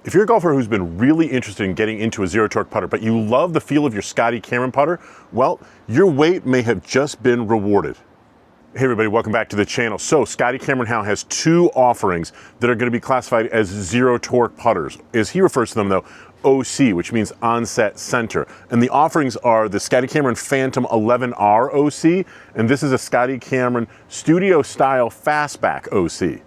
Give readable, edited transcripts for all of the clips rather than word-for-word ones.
If you're a golfer who's been really interested in getting into a zero torque putter, but you love the feel of your Scotty Cameron putter, well, your wait may have just been rewarded. Hey everybody, welcome back to the channel. So Scotty Cameron now has two offerings that are going to be classified as zero torque putters. As he refers to them though, OC, which means onset center. And the offerings are the Scotty Cameron Phantom 11R OC, and this is a Scotty Cameron Studio Style Fastback OC.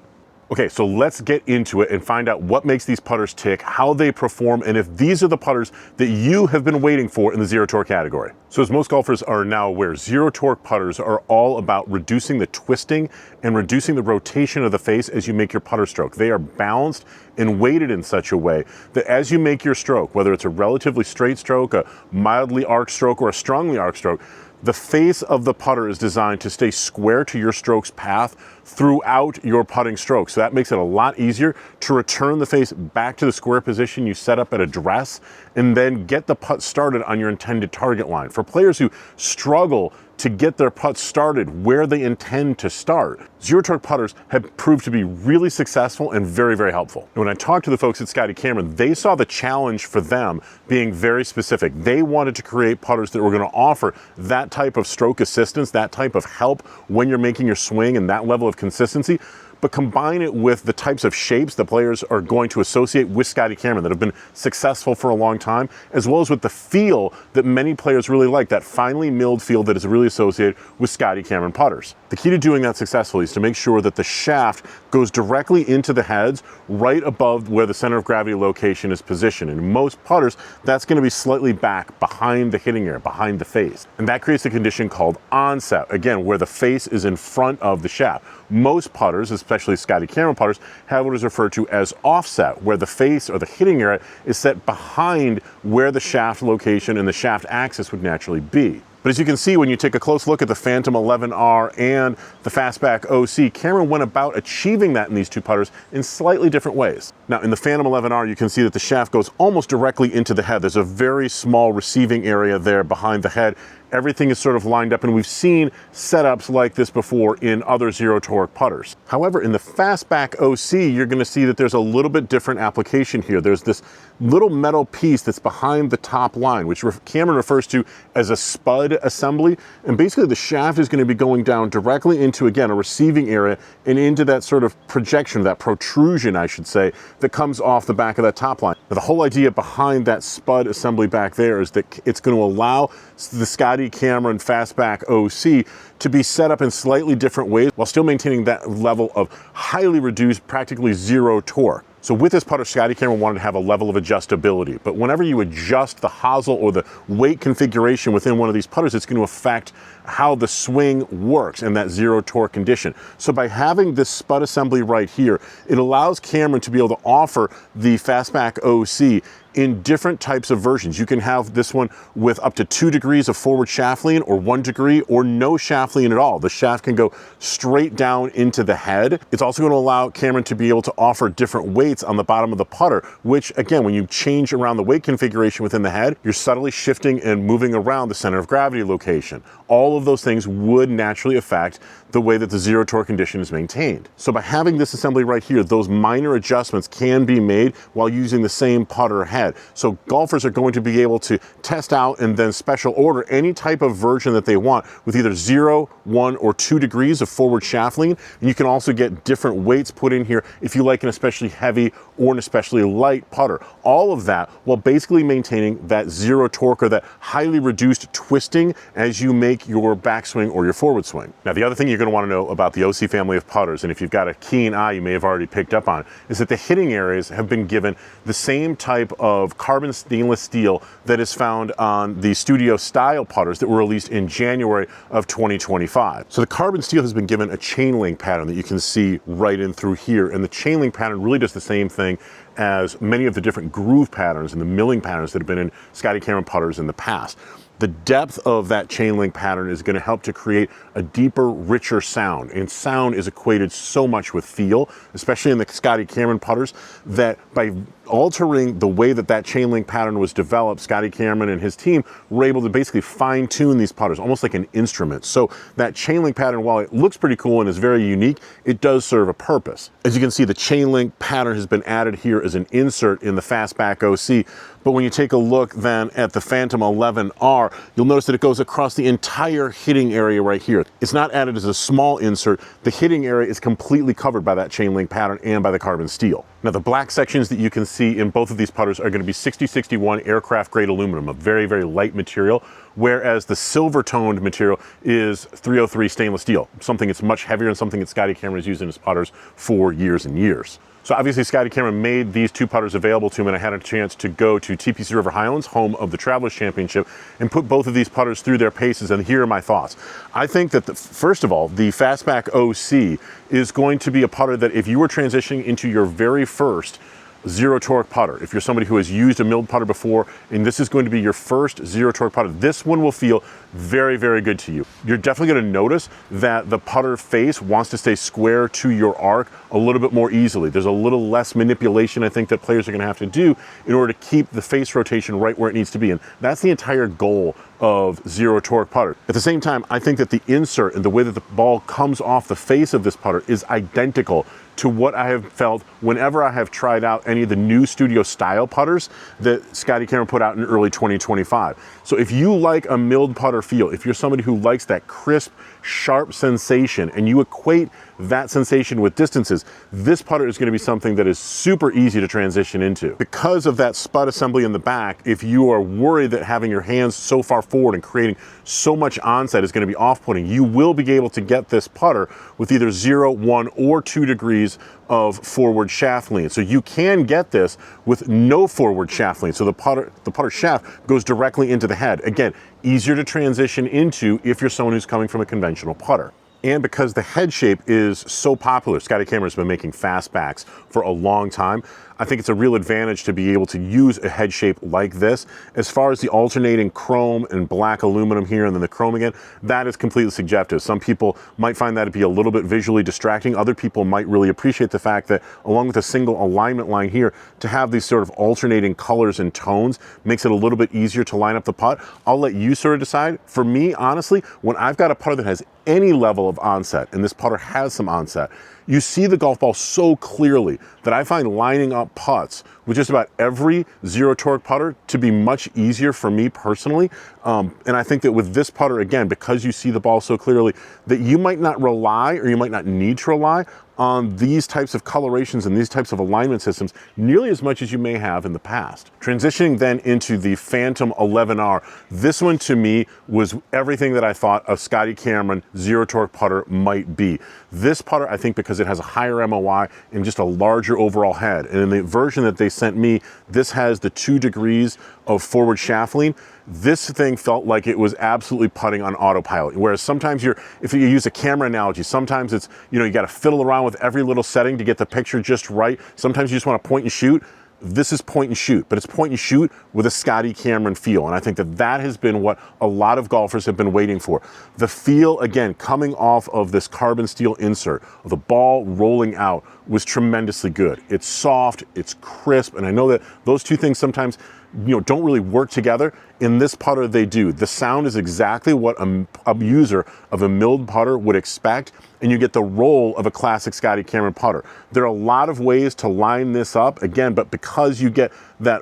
Okay, so let's get into it and find out what makes these putters tick, how they perform, and if these are the putters that you have been waiting for in the zero torque category. So as most golfers are now aware, zero torque putters are all about reducing the twisting and reducing the rotation of the face as you make your putter stroke. They are balanced and weighted in such a way that as you make your stroke, whether it's a relatively straight stroke, a mildly arced stroke, or a strongly arced stroke, the face of the putter is designed to stay square to your stroke's path throughout your putting stroke. So that makes it a lot easier to return the face back to the square position you set up at address and then get the putt started on your intended target line. For players who struggle to get their putts started where they intend to start, zero torque putters have proved to be really successful and very, very helpful. And when I talked to the folks at Scotty Cameron, they saw the challenge for them being very specific. They wanted to create putters that were going to offer that type of stroke assistance, that type of help when you're making your swing and that level of consistency, but combine it with the types of shapes the players are going to associate with Scotty Cameron that have been successful for a long time, as well as with the feel that many players really like, that finely milled feel that is really associated with Scotty Cameron putters. The key to doing that successfully is to make sure that the shaft goes directly into the heads, right above where the center of gravity location is positioned. And in most putters, that's going to be slightly back behind the hitting area, behind the face. And that creates a condition called onset, again, where the face is in front of the shaft. Most putters, especially Scotty Cameron putters, have what is referred to as offset, where the face or the hitting area is set behind where the shaft location and the shaft axis would naturally be. But as you can see, when you take a close look at the Phantom 11R and the Fastback OC, Cameron went about achieving that in these two putters in slightly different ways. Now, in the Phantom 11R, you can see that the shaft goes almost directly into the head. There's a very small receiving area there behind the head. Everything is sort of lined up, and we've seen setups like this before in other zero torque putters. However, in the Fastback OC, you're going to see that there's a little bit different application here. There's this little metal piece that's behind the top line, which Cameron refers to as a spud assembly. And basically the shaft is going to be going down directly into, again, a receiving area and into that sort of projection, that protrusion, I should say, that comes off the back of that top line. Now, the whole idea behind that spud assembly back there is that it's going to allow the Scotty Cameron Fastback OC to be set up in slightly different ways while still maintaining that level of highly reduced, practically zero torque. So with this putter, Scotty Cameron wanted to have a level of adjustability, but whenever you adjust the hosel or the weight configuration within one of these putters, it's going to affect how the swing works in that zero torque condition. So by having this spud assembly right here, it allows Cameron to be able to offer the Fastback OC in different types of versions. You can have this one with up to 2 degrees of forward shaft lean, or 1 degree, or no shaft lean at all. The shaft can go straight down into the head. It's also going to allow Cameron to be able to offer different weights on the bottom of the putter, which again, when you change around the weight configuration within the head, you're subtly shifting and moving around the center of gravity location. All of those things would naturally affect the way that the zero torque condition is maintained. So by having this assembly right here, those minor adjustments can be made while using the same putter head. So golfers are going to be able to test out and then special order any type of version that they want with either 0, 1, or 2 degrees of forward shaft lean. And you can also get different weights put in here if you like an especially heavy or an especially light putter. All of that while basically maintaining that zero torque or that highly reduced twisting as you make your backswing or your forward swing. Now, the other thing you're going to want to know about the OC family of putters, and if you've got a keen eye, you may have already picked up on, is that the hitting areas have been given the same type of carbon stainless steel that is found on the Studio Style putters that were released in January of 2025. So the carbon steel has been given a chain link pattern that you can see right in through here, and the chain link pattern really does the same thing as many of the different groove patterns and the milling patterns that have been in Scotty Cameron putters in the past. The depth of that chain link pattern is going to help to create a deeper, richer sound. And sound is equated so much with feel, especially in the Scotty Cameron putters, that by altering the way that that chain link pattern was developed, Scotty Cameron and his team were able to basically fine tune these putters, almost like an instrument. So that chain link pattern, while it looks pretty cool and is very unique, it does serve a purpose. As you can see, the chain link pattern has been added here as an insert in the Fastback OC. But when you take a look then at the Phantom 11R, you'll notice that it goes across the entire hitting area right here. It's not added as a small insert. The hitting area is completely covered by that chain link pattern and by the carbon steel. Now, the black sections that you can see in both of these putters are going to be 6061 aircraft grade aluminum, a very, very light material, whereas the silver toned material is 303 stainless steel, something that's much heavier and something that Scotty Cameron has used in his putters for years and years. So obviously Scotty Cameron made these two putters available to him, and I had a chance to go to TPC River Highlands, home of the Travelers Championship, and put both of these putters through their paces, and here are my thoughts. I think that, first of all, the Fastback OC is going to be a putter that if you were transitioning into your very first zero torque putter, if you're somebody who has used a milled putter before and this is going to be your first zero torque putter, this one will feel very, very good to you. You're definitely going to notice that the putter face wants to stay square to your arc a little bit more easily. There's a little less manipulation I think that players are going to have to do in order to keep the face rotation right where it needs to be, and that's the entire goal of zero torque putter. At the same time, I think that the insert and the way that the ball comes off the face of this putter is identical to what I have felt whenever I have tried out any of the new studio style putters that Scotty Cameron put out in early 2025. So if you like a milled putter feel, if you're somebody who likes that crisp, sharp sensation and you equate that sensation with distances, this putter is going to be something that is super easy to transition into. Because of that spud assembly in the back, if you are worried that having your hands so far forward and creating so much onset is going to be off-putting, you will be able to get this putter with either 0, 1, or 2 degrees of forward shaft lean. So you can get this with no forward shaft lean. So the putter shaft goes directly into the head. Again, easier to transition into if you're someone who's coming from a conventional putter. And because the head shape is so popular, Scotty Cameron has been making fastbacks for a long time, I think it's a real advantage to be able to use a head shape like this. As far as the alternating chrome and black aluminum here and then the chrome again, that is completely subjective. Some people might find that to be a little bit visually distracting. Other people might really appreciate the fact that along with a single alignment line here, to have these sort of alternating colors and tones makes it a little bit easier to line up the putt. I'll let you sort of decide. For me, honestly, when I've got a putter that has any level of onset, and this putter has some onset, you see the golf ball so clearly that I find lining up putts with just about every zero torque putter to be much easier for me personally. And I think that with this putter, again, because you see the ball so clearly, that you might not rely or you might not need to rely on these types of colorations and these types of alignment systems nearly as much as you may have in the past. Transitioning then into the Phantom 11R, this one to me was everything that I thought a Scotty Cameron zero torque putter might be. This putter, I think because it has a higher MOI and just a larger overall head, and in the version that they sent me, this has the 2 degrees of forward shaft lean. This thing felt like it was absolutely putting on autopilot. Whereas sometimes if you use a camera analogy, sometimes it's, you got to fiddle around with every little setting to get the picture just right. Sometimes you just want to point and shoot. This is point and shoot, but it's point and shoot with a Scotty Cameron feel. And I think that that has been what a lot of golfers have been waiting for. The feel, again, coming off of this carbon steel insert, of the ball rolling out, was tremendously good. It's soft, it's crisp, and I know that those two things sometimes don't really work together. In this putter, they do. The sound is exactly what a user of a milled putter would expect, and you get the roll of a classic Scotty Cameron putter. There are a lot of ways to line this up, again, but because you get that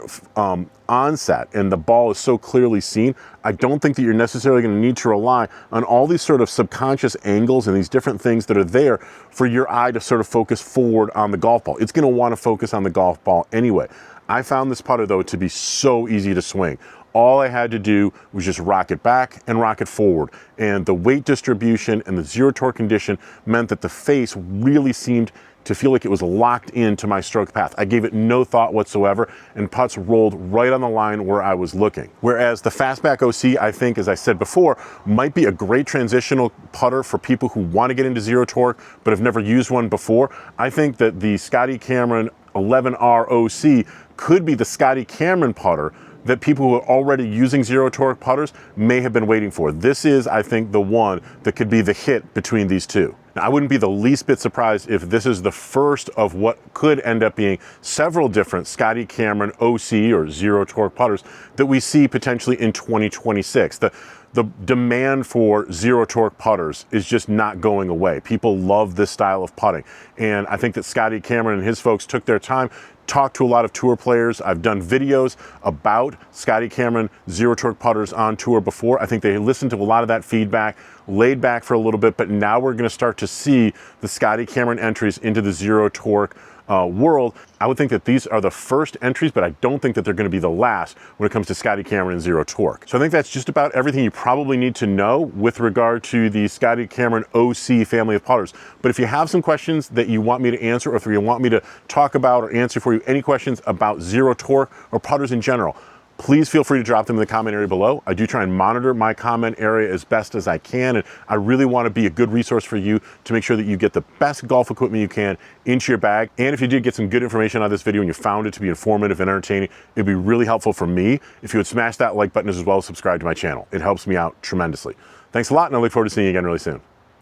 onset and the ball is so clearly seen, I don't think that you're necessarily going to need to rely on all these sort of subconscious angles and these different things that are there for your eye to sort of focus forward on the golf ball. It's going to want to focus on the golf ball anyway. I found this putter, though, to be so easy to swing. All I had to do was just rock it back and rock it forward. And the weight distribution and the zero torque condition meant that the face really seemed to feel like it was locked into my stroke path. I gave it no thought whatsoever, and putts rolled right on the line where I was looking. Whereas the Fastback OC, I think, as I said before, might be a great transitional putter for people who want to get into zero torque but have never used one before. I think that the Scotty Cameron 11R OC could be the Scotty Cameron putter that people who are already using zero torque putters may have been waiting for. This is, I think, the one that could be the hit between these two. Now, I wouldn't be the least bit surprised if this is the first of what could end up being several different Scotty Cameron OC or zero torque putters that we see potentially in 2026. The demand for zero torque putters is just not going away. People love this style of putting. And I think that Scotty Cameron and his folks took their time, talked to a lot of tour players. I've done videos about Scotty Cameron zero torque putters on tour before. I think they listened to a lot of that feedback, laid back for a little bit, but now we're going to start to see the Scotty Cameron entries into the zero torque world. I would think that these are the first entries, but I don't think that they're going to be the last when it comes to Scotty Cameron and zero torque. So I think that's just about everything you probably need to know with regard to the Scotty Cameron OC family of putters. But if you have some questions that you want me to answer, or if you want me to talk about or answer for you any questions about zero torque or putters in general, please feel free to drop them in the comment area below. I do try and monitor my comment area as best as I can, and I really want to be a good resource for you to make sure that you get the best golf equipment you can into your bag. And if you did get some good information out of this video and you found it to be informative and entertaining, it'd be really helpful for me if you would smash that like button as well as subscribe to my channel. It helps me out tremendously. Thanks a lot, and I look forward to seeing you again really soon.